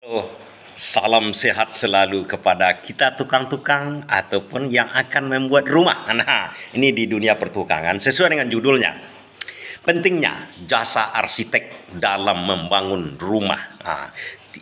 Oh, salam sehat selalu kepada kita tukang-tukang ataupun yang akan membuat rumah. Nah, ini di dunia pertukangan sesuai dengan judulnya. Pentingnya jasa arsitek dalam membangun rumah. Nah,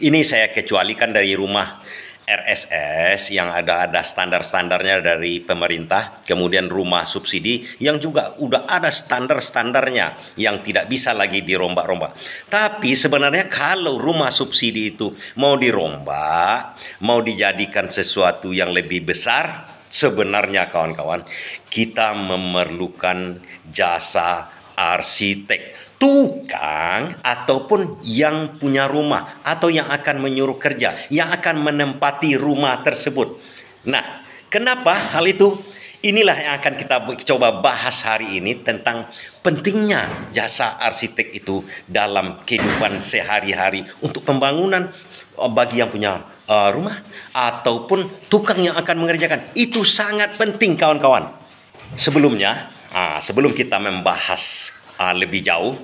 ini saya kecualikan dari rumah RSS yang ada standar-standarnya dari pemerintah, kemudian rumah subsidi yang juga udah ada standar-standarnya yang tidak bisa lagi dirombak-rombak. Tapi sebenarnya kalau rumah subsidi itu mau dirombak, mau dijadikan sesuatu yang lebih besar, sebenarnya kawan-kawan, kita memerlukan jasa arsitek, tukang ataupun yang punya rumah atau yang akan menyuruh kerja, yang akan menempati rumah tersebut. Nah, kenapa hal itu? Inilah yang akan kita coba bahas hari ini tentang pentingnya jasa arsitek itu dalam kehidupan sehari-hari untuk pembangunan bagi yang punya rumah ataupun tukang yang akan mengerjakan. Itu sangat penting kawan-kawan. Sebelum kita membahas lebih jauh,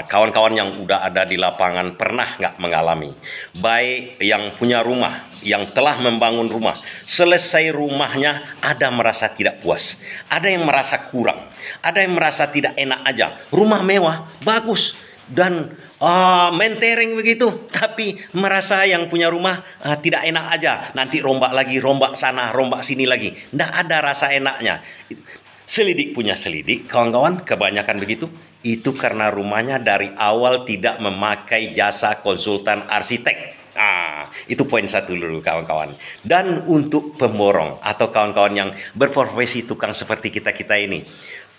kawan-kawan yang udah ada di lapangan pernah nggak mengalami, baik yang punya rumah, yang telah membangun rumah, selesai rumahnya ada merasa tidak puas, ada yang merasa kurang, ada yang merasa tidak enak aja. Rumah mewah, bagus, dan mentereng begitu, tapi merasa yang punya rumah tidak enak aja. Nanti rombak lagi, rombak sana, rombak sini lagi, nggak ada rasa enaknya. Selidik punya selidik, kawan-kawan, kebanyakan begitu. Itu karena rumahnya dari awal tidak memakai jasa konsultan arsitek. Itu poin satu dulu kawan-kawan. Dan untuk pemborong atau kawan-kawan yang berprofesi tukang seperti kita-kita ini,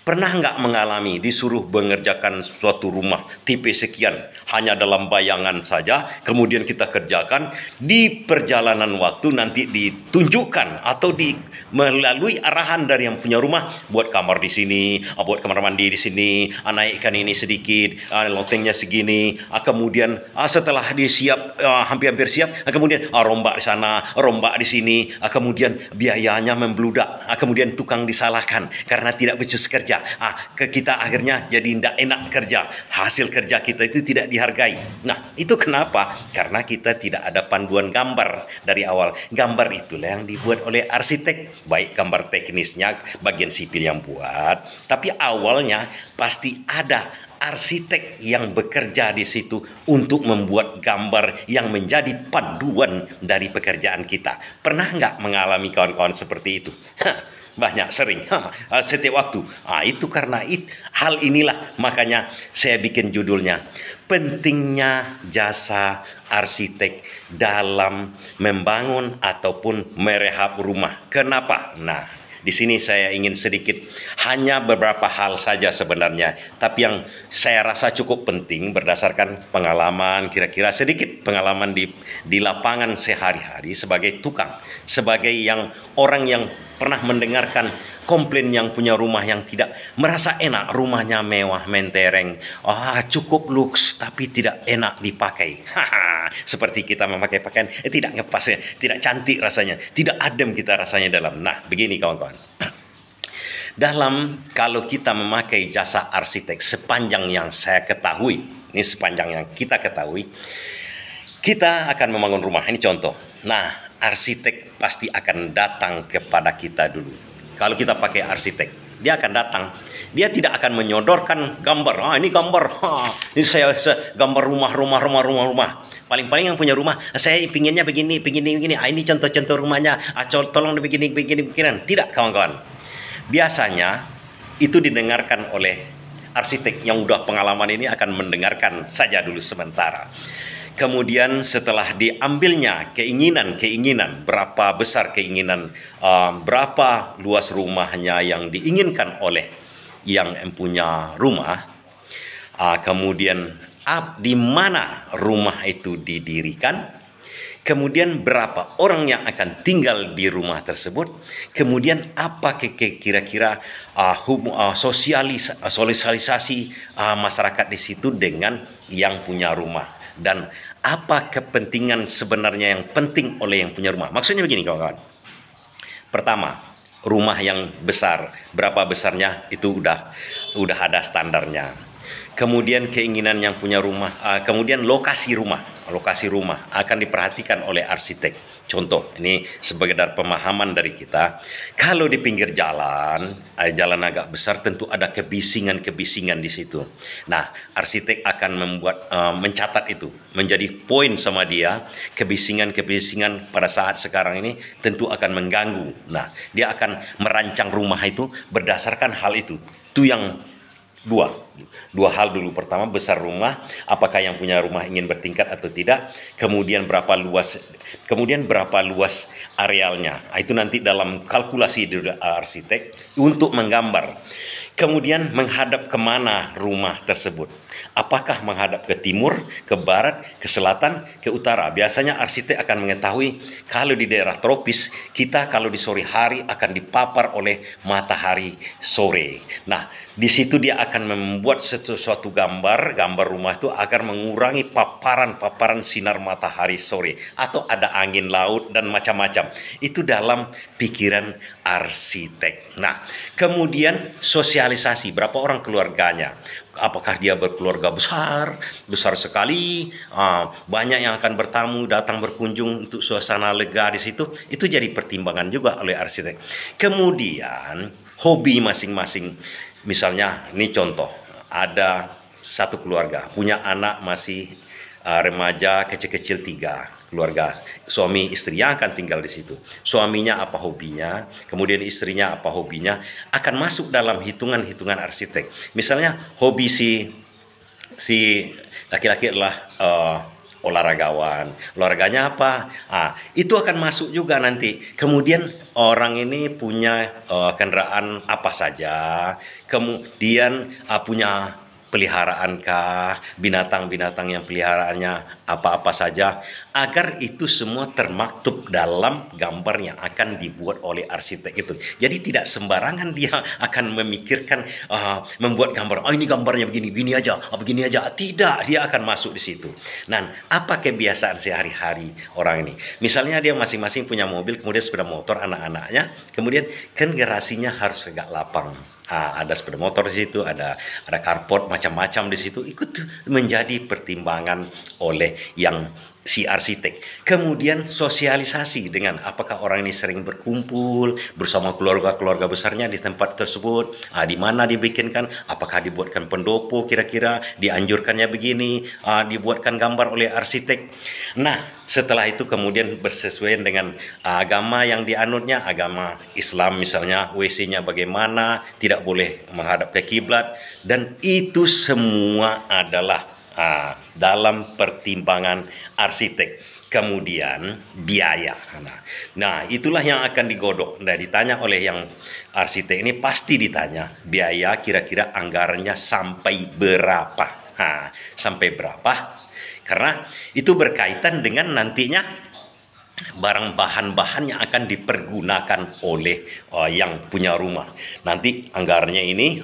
pernah nggak mengalami disuruh mengerjakan suatu rumah tipe sekian hanya dalam bayangan saja, kemudian kita kerjakan di perjalanan waktu nanti ditunjukkan atau melalui arahan dari yang punya rumah, buat kamar di sini, buat kamar mandi di sini, naikkan ini sedikit, lotengnya segini, kemudian setelah disiap hampir-hampir siap, kemudian rombak di sana, rombak di sini, kemudian biayanya membludak, kemudian tukang disalahkan karena tidak becus kerja. Kita akhirnya jadi tidak enak kerja, hasil kerja kita itu tidak dihargai. Nah, itu kenapa? Karena kita tidak ada panduan gambar dari awal. Gambar itulah yang dibuat oleh arsitek, baik gambar teknisnya bagian sipil yang buat, tapi awalnya pasti ada arsitek yang bekerja di situ untuk membuat gambar yang menjadi panduan dari pekerjaan kita. Pernah nggak mengalami kawan-kawan seperti itu? Banyak, sering, setiap waktu. Itu karena hal inilah makanya saya bikin judulnya pentingnya jasa arsitek dalam membangun ataupun merehab rumah. Kenapa? Nah, di sini saya ingin sedikit, hanya beberapa hal saja sebenarnya, tapi yang saya rasa cukup penting berdasarkan pengalaman, kira-kira sedikit pengalaman di lapangan sehari-hari sebagai tukang, sebagai orang yang pernah mendengarkan komplain yang punya rumah yang tidak merasa enak, rumahnya mewah, mentereng, cukup luks tapi tidak enak dipakai. Seperti kita memakai pakaian tidak ngepas, tidak cantik rasanya, tidak adem kita rasanya dalam. Nah, begini kawan-kawan. Kalau kita memakai jasa arsitek, sepanjang yang saya ketahui, ini sepanjang yang kita ketahui, kita akan membangun rumah. Ini contoh. Nah, arsitek pasti akan datang kepada kita dulu. Kalau kita pakai arsitek, dia akan datang. Dia tidak akan menyodorkan gambar. Ini gambar. Ini saya gambar rumah. Paling-paling yang punya rumah, saya pinginnya begini. Ini contoh-contoh rumahnya. Tolong begini. Tidak, kawan-kawan. Biasanya itu didengarkan oleh arsitek yang udah pengalaman ini akan mendengarkan saja dulu sementara. Kemudian setelah diambilnya keinginan, berapa besar keinginan, berapa luas rumahnya yang diinginkan oleh yang punya rumah, kemudian di mana rumah itu didirikan, kemudian berapa orang yang akan tinggal di rumah tersebut, kemudian apa kira-kira sosialisasi masyarakat di situ dengan yang punya rumah. Dan apa kepentingan sebenarnya yang penting oleh yang punya rumah. Maksudnya begini kawan-kawan. Pertama, rumah yang besar, berapa besarnya itu udah ada standarnya. kemudian keinginan yang punya rumah, kemudian lokasi rumah akan diperhatikan oleh arsitek. Contoh, ini sebagai pemahaman dari kita, kalau di pinggir jalan, jalan agak besar, tentu ada kebisingan-kebisingan di situ. Nah, arsitek akan mencatat itu, menjadi poin sama dia, kebisingan-kebisingan pada saat sekarang ini tentu akan mengganggu. Nah, dia akan merancang rumah itu berdasarkan hal itu. Itu yang dua hal dulu. Pertama, besar rumah, apakah yang punya rumah ingin bertingkat atau tidak, kemudian berapa luas arealnya. Itu nanti dalam kalkulasi dari arsitek untuk menggambar. Kemudian menghadap kemana rumah tersebut, apakah menghadap ke timur, ke barat, ke selatan, ke utara. Biasanya arsitek akan mengetahui kalau di daerah tropis, kita kalau di sore hari akan dipapar oleh matahari sore. Nah, di situ dia akan membuat suatu gambar rumah itu agar mengurangi paparan sinar matahari sore, atau ada angin laut dan macam-macam. Itu dalam pikiran arsitek. Nah, kemudian sosialisasi, berapa orang keluarganya, apakah dia berkeluarga besar sekali, banyak yang akan bertamu, datang berkunjung untuk suasana lega di situ. Itu jadi pertimbangan juga oleh arsitek. Kemudian hobi masing-masing. Misalnya, ini contoh, ada satu keluarga punya anak masih remaja kecil-kecil 3 keluarga, suami istrinya akan tinggal di situ. Suaminya apa hobinya, kemudian istrinya apa hobinya, akan masuk dalam hitungan-hitungan arsitek. Misalnya hobi si laki-laki adalah olahraganya apa? Itu akan masuk juga nanti. Kemudian orang ini punya kendaraan apa saja, kemudian punya peliharaankah, binatang-binatang yang peliharaannya apa-apa saja, agar itu semua termaktub dalam gambar yang akan dibuat oleh arsitek itu. Jadi tidak sembarangan dia akan memikirkan membuat gambar, ini gambarnya begini aja. Tidak, dia akan masuk di situ. Nah, apa kebiasaan sehari-hari orang ini? Misalnya dia masing-masing punya mobil, kemudian sepeda motor anak-anaknya, kemudian kan garasinya harus agak lapang. Ada sepeda motor di situ, ada carport macam-macam di situ, ikut menjadi pertimbangan oleh yang si arsitek. Kemudian sosialisasi dengan apakah orang ini sering berkumpul bersama keluarga besarnya di tempat tersebut, di mana dibikinkan, apakah dibuatkan pendopo, kira-kira dianjurkannya begini, dibuatkan gambar oleh arsitek. Nah, setelah itu kemudian bersesuaian dengan agama yang dianutnya, agama Islam misalnya, WC-nya bagaimana, tidak boleh menghadap ke kiblat, dan itu semua adalah dalam pertimbangan arsitek. Kemudian biaya. Nah, itulah yang akan digodok. Nah, ditanya oleh yang arsitek ini, pasti ditanya biaya, kira-kira anggarannya sampai berapa. Sampai berapa? Karena itu berkaitan dengan nantinya barang bahan-bahan yang akan dipergunakan oleh yang punya rumah. Nanti anggarannya ini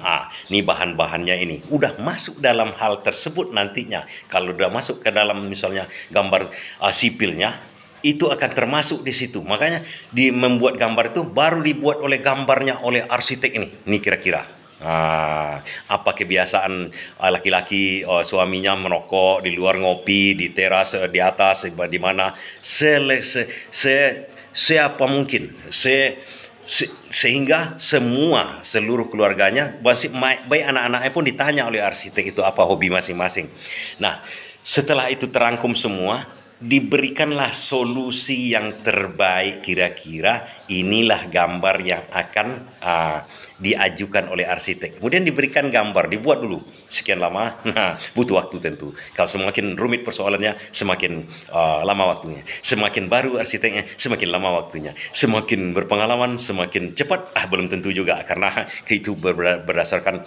bahan-bahannya ini udah masuk dalam hal tersebut nantinya. Kalau udah masuk ke dalam misalnya gambar sipilnya, itu akan termasuk di situ. Makanya membuat gambar itu baru dibuat oleh gambarnya oleh arsitek ini. Ini kira-kira apa kebiasaan laki-laki, suaminya merokok di luar, ngopi di teras, di atas, di mana, seapa mungkin, sehingga seluruh keluarganya, baik anak-anaknya pun ditanya oleh arsitek itu apa hobi masing-masing. Nah, setelah itu terangkum semua, diberikanlah solusi yang terbaik. Kira-kira inilah gambar yang akan diajukan oleh arsitek. Kemudian diberikan gambar, dibuat dulu sekian lama. Butuh waktu tentu. Kalau semakin rumit persoalannya, semakin lama waktunya. Semakin baru arsiteknya, semakin lama waktunya. Semakin berpengalaman, semakin cepat. Belum tentu juga, karena itu berdasarkan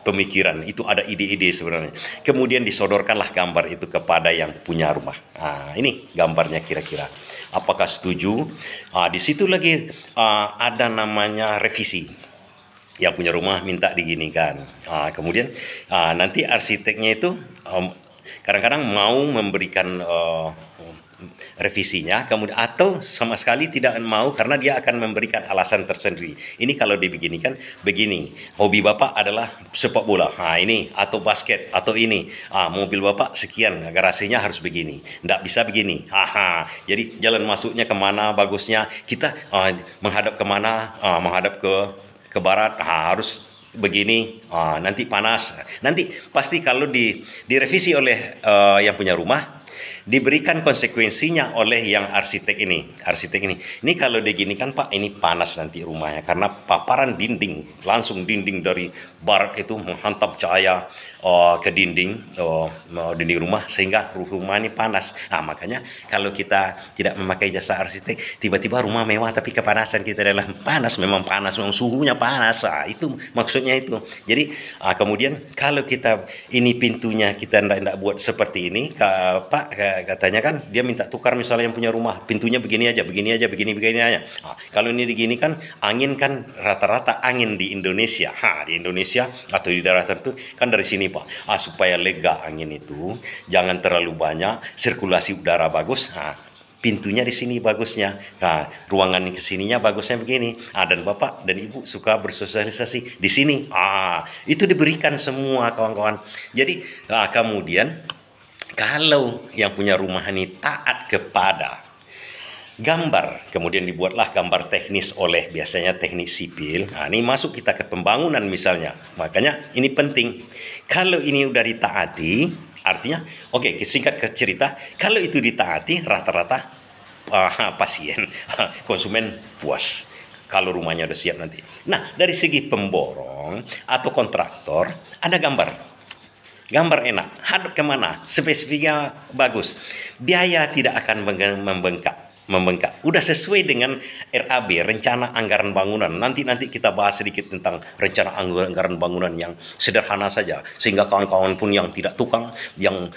pemikiran. Itu ada ide-ide sebenarnya. Kemudian disodorkanlah gambar itu kepada yang punya rumah. Ini gambarnya kira-kira. Apakah setuju? Di situ lagi ada namanya revisi. Yang punya rumah minta diginikan. Kemudian nanti arsiteknya itu kadang-kadang mau memberikan revisinya, kemudian atau sama sekali tidak mau karena dia akan memberikan alasan tersendiri. Ini kalau dibeginikan begini, hobi Bapak adalah sepak bola, ini, atau basket, atau ini, mobil Bapak sekian, garasinya harus begini, tidak bisa begini, jadi jalan masuknya kemana bagusnya, kita menghadap kemana, menghadap ke barat, harus begini, nanti panas, nanti pasti kalau direvisi oleh yang punya rumah, diberikan konsekuensinya oleh yang arsitek ini. Ini kalau diginikan Pak, ini panas nanti rumahnya karena paparan dinding, langsung dinding dari barat itu menghantam cahaya ke dinding rumah sehingga rumah ini panas. Makanya kalau kita tidak memakai jasa arsitek, tiba-tiba rumah mewah tapi kepanasan kita dalam panas, memang suhunya panas. Itu maksudnya itu. Jadi kemudian kalau kita ini pintunya kita tidak buat seperti ini, Pak katanya kan dia minta tukar misalnya yang punya rumah, pintunya begini aja, begini aja. Kalau ini digini kan angin kan rata-rata angin di Indonesia. Di Indonesia atau di daerah tertentu kan dari sini Pak. Supaya lega angin itu, jangan terlalu banyak, sirkulasi udara bagus. Pintunya di sini bagusnya. Ruangan ke sininya bagusnya begini. Dan Bapak dan Ibu suka bersosialisasi di sini. Itu diberikan semua kawan-kawan. Jadi kemudian kalau yang punya rumah ini taat kepada gambar, kemudian dibuatlah gambar teknis oleh biasanya teknik sipil. Ini masuk kita ke pembangunan misalnya. Makanya ini penting. Kalau ini udah ditaati, artinya, singkat ke cerita, kalau itu ditaati, rata-rata pasien, konsumen puas. Kalau rumahnya udah siap nanti. Nah, dari segi pemborong atau kontraktor, ada gambar enak, hadap kemana, spesifiknya bagus, biaya tidak akan membengkak. Udah sesuai dengan RAB, rencana anggaran bangunan. Nanti kita bahas sedikit tentang rencana anggaran bangunan yang sederhana saja, sehingga kawan-kawan pun yang tidak tukang, yang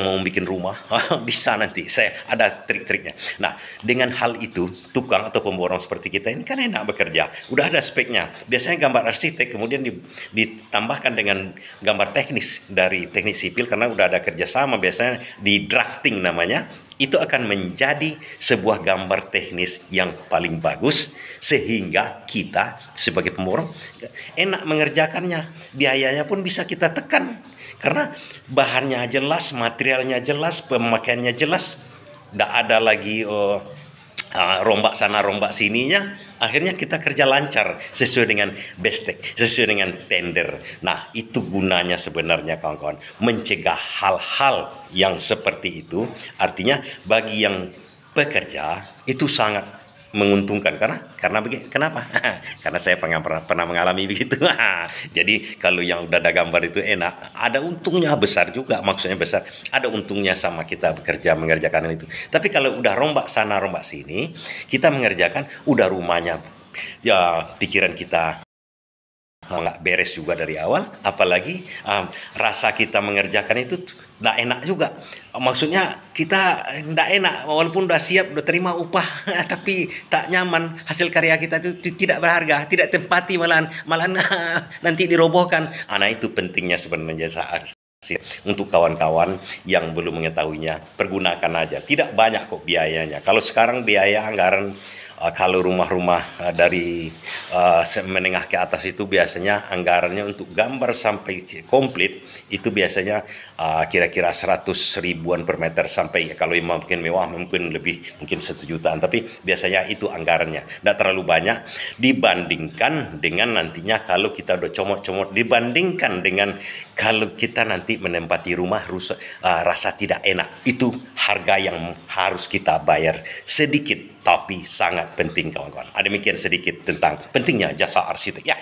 mau bikin rumah bisa nanti saya ada trik-triknya. Nah, dengan hal itu tukang atau pemborong seperti kita ini kan enak bekerja, udah ada speknya. Biasanya gambar arsitek kemudian ditambahkan dengan gambar teknis dari teknik sipil karena udah ada kerjasama, biasanya di drafting namanya. Itu akan menjadi sebuah gambar teknis yang paling bagus sehingga kita sebagai pemborong enak mengerjakannya, biayanya pun bisa kita tekan karena bahannya jelas, materialnya jelas, pemakaiannya jelas, tidak ada lagi rombak sana rombak sininya. Akhirnya kita kerja lancar sesuai dengan bestek, sesuai dengan tender. Nah, itu gunanya sebenarnya kawan-kawan, mencegah hal-hal yang seperti itu. Artinya bagi yang bekerja itu sangat menguntungkan karena kenapa? Karena saya pernah mengalami begitu. Jadi kalau yang udah ada gambar itu enak, ada untungnya besar juga, maksudnya besar, ada untungnya sama kita mengerjakan itu. Tapi kalau udah rombak sana rombak sini, kita mengerjakan udah rumahnya, ya pikiran kita nggak beres juga dari awal, apalagi rasa kita mengerjakan itu nggak enak juga. Maksudnya kita nggak enak, walaupun udah siap, udah terima upah, tapi tak nyaman, hasil karya kita itu tidak berharga, tidak tempati, malahan nanti dirobohkan. Nah, itu pentingnya sebenarnya saat untuk kawan-kawan yang belum mengetahuinya, pergunakan aja. Tidak banyak kok biayanya. Kalau sekarang biaya anggaran kalau rumah-rumah dari menengah ke atas itu biasanya anggarannya untuk gambar sampai komplit itu biasanya kira-kira 100 ribuan per meter, sampai kalau mungkin mewah mungkin lebih, mungkin 1 jutaan, tapi biasanya itu anggarannya. Tidak terlalu banyak dibandingkan dengan nantinya kalau kita udah comot-comot, dibandingkan dengan kalau kita nanti menempati rumah rasa tidak enak. Itu harga yang harus kita bayar, sedikit tapi sangat penting kawan-kawan. Demikian sedikit tentang pentingnya jasa arsitek ya.